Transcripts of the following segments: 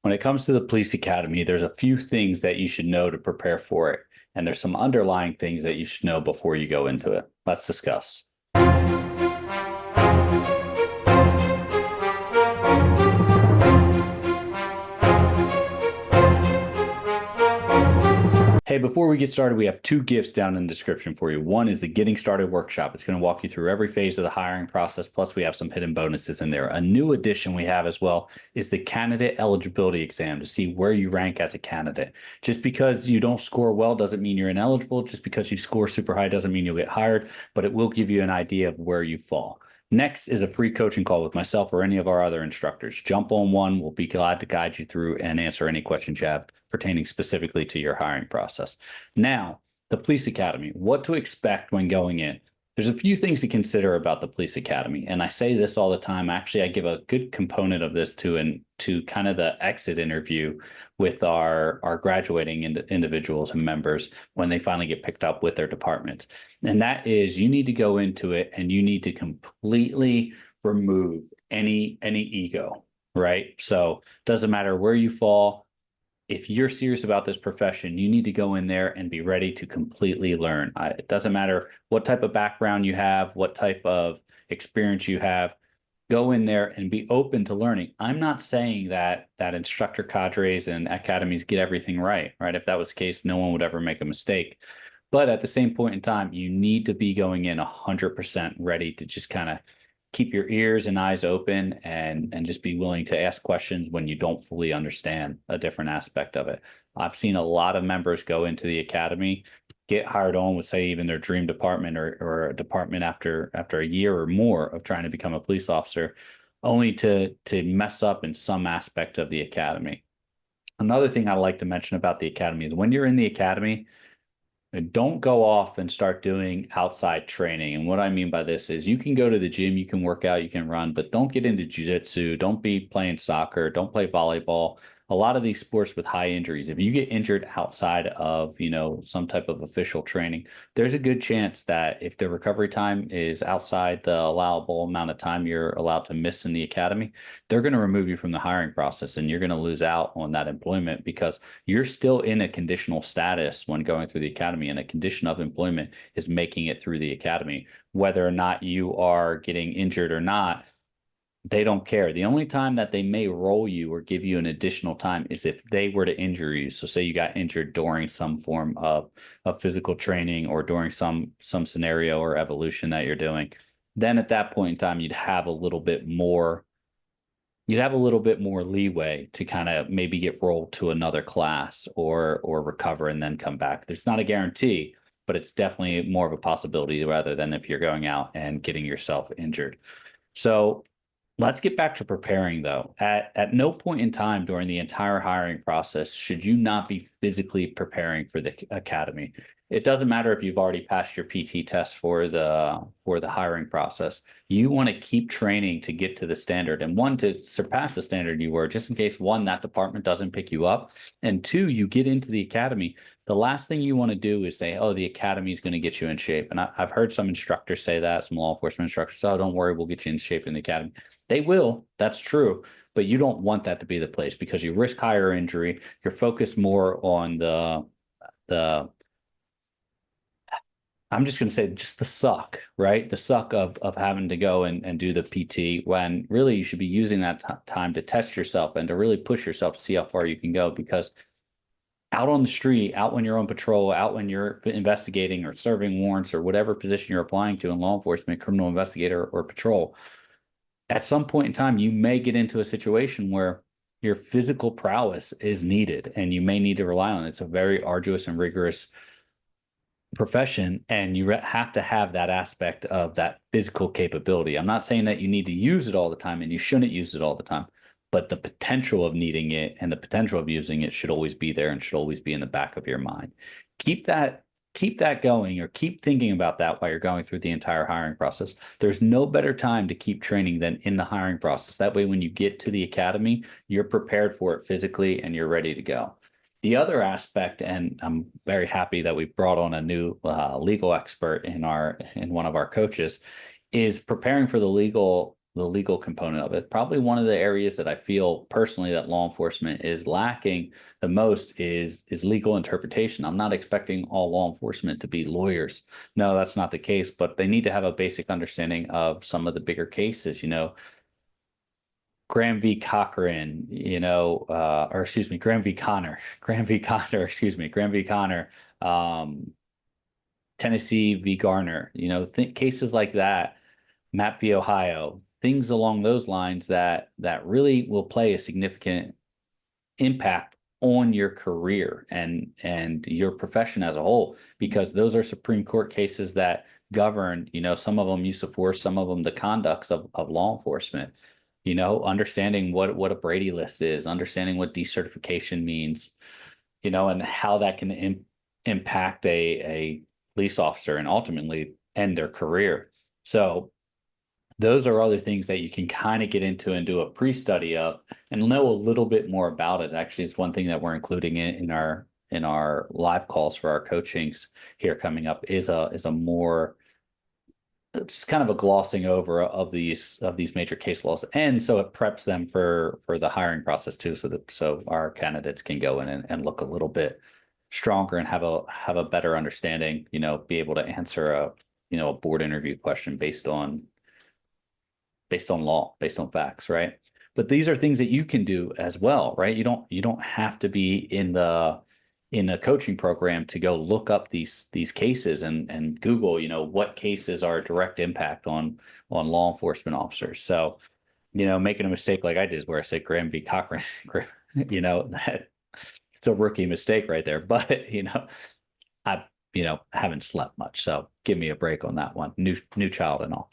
When it comes to the police academy, there's a few things that you should know to prepare for it. And there's some underlying things that you should know before you go into it. Let's discuss. Hey, before we get started, we have two gifts down in the description for you. One is the Getting Started Workshop. It's going to walk you through every phase of the hiring process. Plus, we have some hidden bonuses in there. A new addition we have as well is the candidate eligibility exam to see where you rank as a candidate. Just because you don't score well doesn't mean you're ineligible. Just because you score super high doesn't mean you'll get hired, but it will give you an idea of where you fall. Next is a free coaching call with myself or any of our other instructors. Jump on one. We'll be glad to guide you through and answer any questions you have pertaining specifically to your hiring process. Now, the police academy, what to expect when going in. There's a few things to consider about the police academy. And I say this all the time. Actually, I give a good component of this to kind of the exit interview with our graduating individuals and members when they finally get picked up with their departments. And that is, you need to go into it and you need to completely remove any ego, right? So it doesn't matter where you fall. If you're serious about this profession, you need to go in there and be ready to completely learn. It doesn't matter what type of background you have, what type of experience you have. Go in there and be open to learning. I'm not saying that instructor cadres and academies get everything right? If that was the case, no one would ever make a mistake. But at the same point in time, you need to be going in 100% ready to just kind of keep your ears and eyes open and just be willing to ask questions when you don't fully understand a different aspect of it. I've seen a lot of members go into the academy, get hired on with, say, even their dream department or a department after a year or more of trying to become a police officer, only to mess up in some aspect of the academy. Another thing I like to mention about the academy is when you're in the academy, don't go off and start doing outside training. And what I mean by this is you can go to the gym, you can work out, you can run, but don't get into jiu-jitsu. Don't be playing soccer. Don't play volleyball. A lot of these sports with high injuries, if you get injured outside of, some type of official training, there's a good chance that if the recovery time is outside the allowable amount of time you're allowed to miss in the academy, they're going to remove you from the hiring process and you're going to lose out on that employment because you're still in a conditional status when going through the academy, and a condition of employment is making it through the academy. Whether or not you are getting injured or not, they don't care. The only time that they may roll you or give you an additional time is if they were to injure you. So say you got injured during some form of physical training or during some scenario or evolution that you're doing, then at that point in time, you'd have a little bit more leeway to kind of maybe get rolled to another class or recover and then come back. There's not a guarantee, but it's definitely more of a possibility rather than if you're going out and getting yourself injured. So let's get back to preparing, though. At no point in time during the entire hiring process should you not be physically preparing for the academy. It doesn't matter if you've already passed your PT test for the hiring process. You want to keep training to get to the standard, and one, to surpass the standard you were, just in case, one, that department doesn't pick you up, and two, you get into the academy. The last thing you want to do is say, oh, the academy is going to get you in shape. And I've heard some instructors say that, some law enforcement instructors, oh, don't worry, we'll get you in shape in the academy. They will. That's true. But you don't want that to be the place because you risk higher injury. You're focused more on the I'm just going to say just the suck, right? The suck of having to go and do the PT, when really you should be using that time to test yourself and to really push yourself to see how far you can go. Because out on the street, out when you're on patrol, out when you're investigating or serving warrants or whatever position you're applying to in law enforcement, criminal investigator or patrol, at some point in time, you may get into a situation where your physical prowess is needed and you may need to rely on it. It's a very arduous and rigorous profession, and you have to have that aspect of that physical capability. I'm not saying that you need to use it all the time and you shouldn't use it all the time, but the potential of needing it and the potential of using it should always be there and should always be in the back of your mind. Keep that going, or keep thinking about that while you're going through the entire hiring process. There's no better time to keep training than in the hiring process. That way, when you get to the academy, you're prepared for it physically and you're ready to go. The other aspect, and I'm very happy that we brought on a new legal expert in one of our coaches, is preparing for the legal legal component of it. Probably one of the areas that I feel personally that law enforcement is lacking the most is legal interpretation. I'm not expecting all law enforcement to be lawyers. No, that's not the case, but they need to have a basic understanding of some of the bigger cases, Graham v. Cochran, or excuse me, Graham v. Connor, Graham v. Connor, excuse me, Graham v. Connor, um, Tennessee v. Garner, cases like that, Mapp v. Ohio, things along those lines that really will play a significant impact on your career and your profession as a whole, because those are Supreme Court cases that govern, some of them use of force, some of them the conducts of law enforcement, understanding what a Brady list is, understanding what decertification means, and how that can impact a police officer and ultimately end their career. So those are other things that you can kind of get into and do a pre-study of and know a little bit more about it. Actually, it's one thing that we're including in our live calls for our coachings here coming up is a more just kind of a glossing over of these major case laws, and so it preps them for the hiring process too, so our candidates can go in and look a little bit stronger and have a better understanding, be able to answer a board interview question based on law, based on facts, right? But these are things that you can do as well, right? You don't have to be in a coaching program to go look up these cases and Google, what cases are a direct impact on law enforcement officers. So, making a mistake like I did is where I said Graham v. Cochran, that it's a rookie mistake right there. But I haven't slept much, so give me a break on that one. New child and all.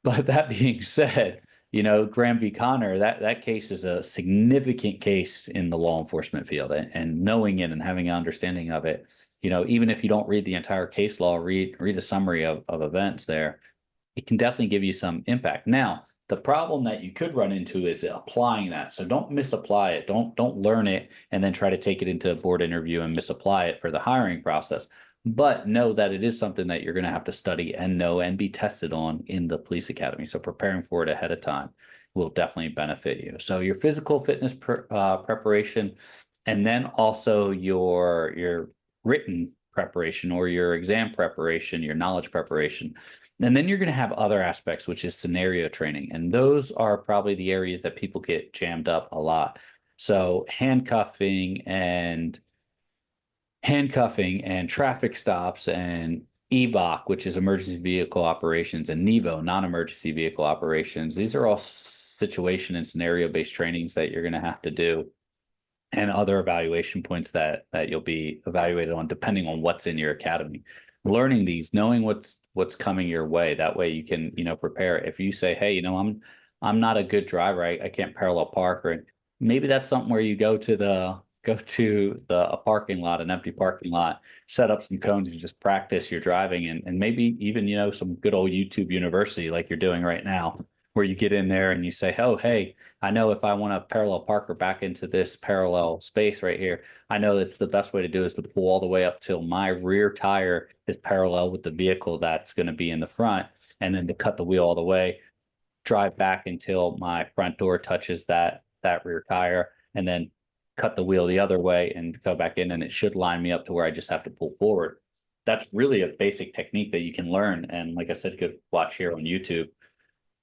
But that being said, Graham v. Connor, that case is a significant case in the law enforcement field, and knowing it and having an understanding of it, even if you don't read the entire case law, read a summary of events there, it can definitely give you some impact. Now, the problem that you could run into is applying that. So don't misapply it. Don't learn it and then try to take it into a board interview and misapply it for the hiring process. But know that it is something that you're going to have to study and know and be tested on in the police academy. So preparing for it ahead of time will definitely benefit you. So your physical fitness preparation, and then also your written preparation or your exam preparation, your knowledge preparation. And then you're going to have other aspects, which is scenario training. And those are probably the areas that people get jammed up a lot. So handcuffing and traffic stops and EVOC, which is emergency vehicle operations, and NEVO, non-emergency vehicle operations. These are all situation and scenario-based trainings that you're going to have to do, and other evaluation points that you'll be evaluated on depending on what's in your academy. Learning these, knowing what's coming your way, that way you can prepare. If you say, hey, I'm not a good driver, I can't parallel park, or maybe that's something where you go to a parking lot, an empty parking lot, set up some cones and just practice your driving, and maybe even some good old YouTube University like you're doing right now, where you get in there and you say, oh, hey, I know if I want to parallel park or back into this parallel space right here, I know that's the best way to do is to pull all the way up till my rear tire is parallel with the vehicle that's going to be in the front, and then to cut the wheel all the way, drive back until my front door touches that rear tire, and then cut the wheel the other way and go back in, and it should line me up to where I just have to pull forward. That's really a basic technique that you can learn. And like I said, you could watch here on YouTube.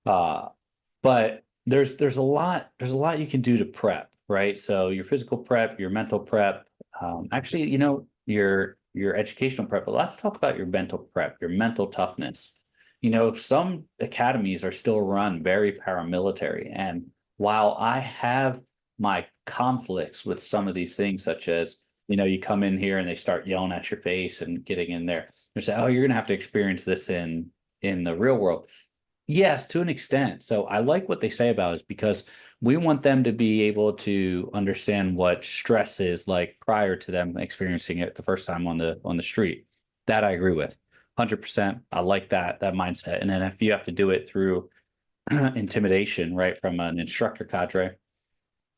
But there's a lot you can do to prep, right? So your physical prep, your mental prep, actually, your educational prep, but let's talk about your mental prep, your mental toughness. Some academies are still run very paramilitary. And while I have my conflicts with some of these things, such as, you come in here and they start yelling at your face and getting in there, they say, oh, you're going to have to experience this in the real world. Yes, to an extent. So I like what they say about it, because we want them to be able to understand what stress is like prior to them experiencing it the first time on the street. That I agree with 100%. I like that mindset. And then if you have to do it through intimidation, right, from an instructor cadre,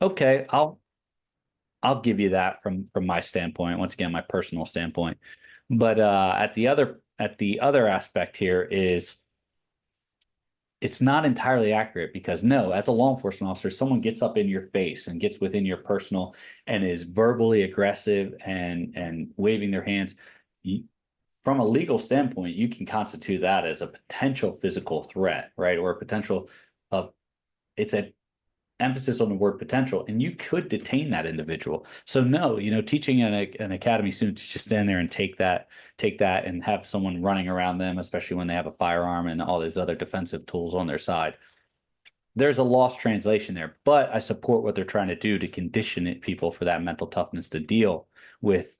okay, I'll give you that from my standpoint. Once again, my personal standpoint. But at the other aspect here is it's not entirely accurate because no, as a law enforcement officer, someone gets up in your face and gets within your personal and is verbally aggressive and waving their hands. You, from a legal standpoint, you can constitute that as a potential physical threat, right? Or a potential it's a emphasis on the word potential, and you could detain that individual. So no, teaching an academy student to just stand there and take that and have someone running around them, especially when they have a firearm and all these other defensive tools on their side. There's a lost translation there, but I support what they're trying to do to condition people for that mental toughness to deal with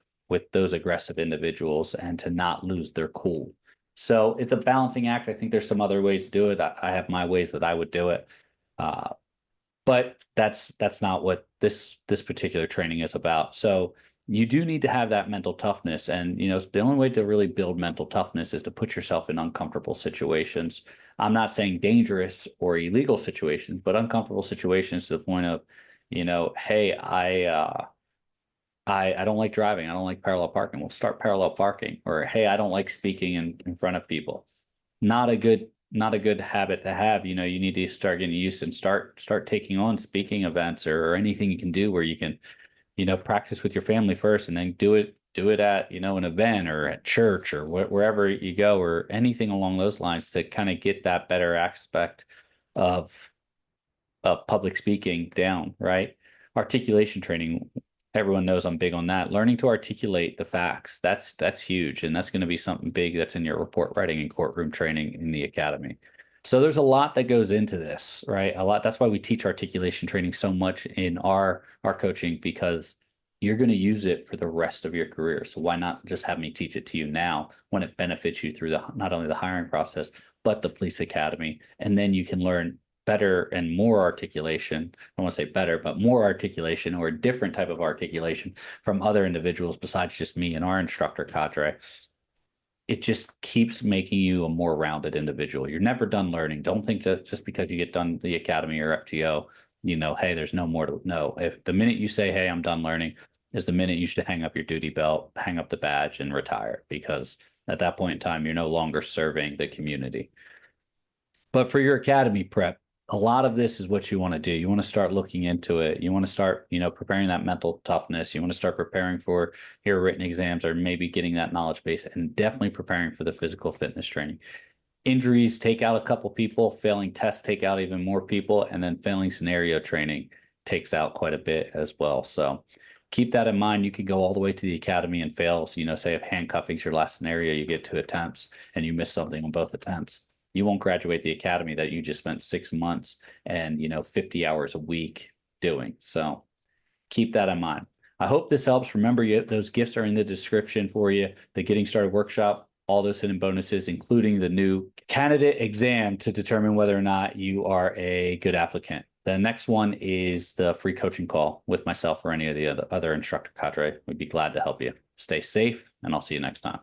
those aggressive individuals and to not lose their cool. So it's a balancing act. I think there's some other ways to do it. I have my ways that I would do it. But that's not what this particular training is about. So you do need to have that mental toughness, and the only way to really build mental toughness is to put yourself in uncomfortable situations. I'm not saying dangerous or illegal situations, but uncomfortable situations to the point of, hey, I don't like driving. I don't like parallel parking. We'll start parallel parking. Or hey, I don't like speaking in front of people. Not a good habit to have. You need to start getting used and start taking on speaking events or anything you can do where you can, practice with your family first and then do it at, an event or at church or wherever you go or anything along those lines to kind of get that better aspect of public speaking down, right? Articulation training. Everyone knows I'm big on that. Learning to articulate the facts. That's huge. And that's going to be something big that's in your report writing and courtroom training in the academy. So there's a lot that goes into this, right? A lot. That's why we teach articulation training so much in our coaching, because you're going to use it for the rest of your career. So why not just have me teach it to you now when it benefits you through not only the hiring process, but the police academy. And then you can learn better and more articulation. I want to say better, but more articulation or a different type of articulation from other individuals besides just me and our instructor cadre. It just keeps making you a more rounded individual. You're never done learning. Don't think that just because you get done the academy or FTO, hey, there's no more to know. If the minute you say, hey, I'm done learning, is the minute you should hang up your duty belt, hang up the badge, and retire, because at that point in time, you're no longer serving the community. But for your academy prep, a lot of this is what you want to do. You want to start looking into it. You want to start, preparing that mental toughness. You want to start preparing for your written exams or maybe getting that knowledge base, and definitely preparing for the physical fitness training. Injuries take out a couple people, failing tests take out even more people, and then failing scenario training takes out quite a bit as well. So keep that in mind. You can go all the way to the academy and fail. So, say if handcuffing is your last scenario, you get 2 attempts and you miss something on both attempts. You won't graduate the academy that you just spent 6 months and 50 hours a week doing. So keep that in mind. I hope this helps. Remember, those gifts are in the description for you. The Getting Started workshop, all those hidden bonuses, including the new candidate exam to determine whether or not you are a good applicant. The next one is the free coaching call with myself or any of the other instructor cadre. We'd be glad to help you. Stay safe, and I'll see you next time.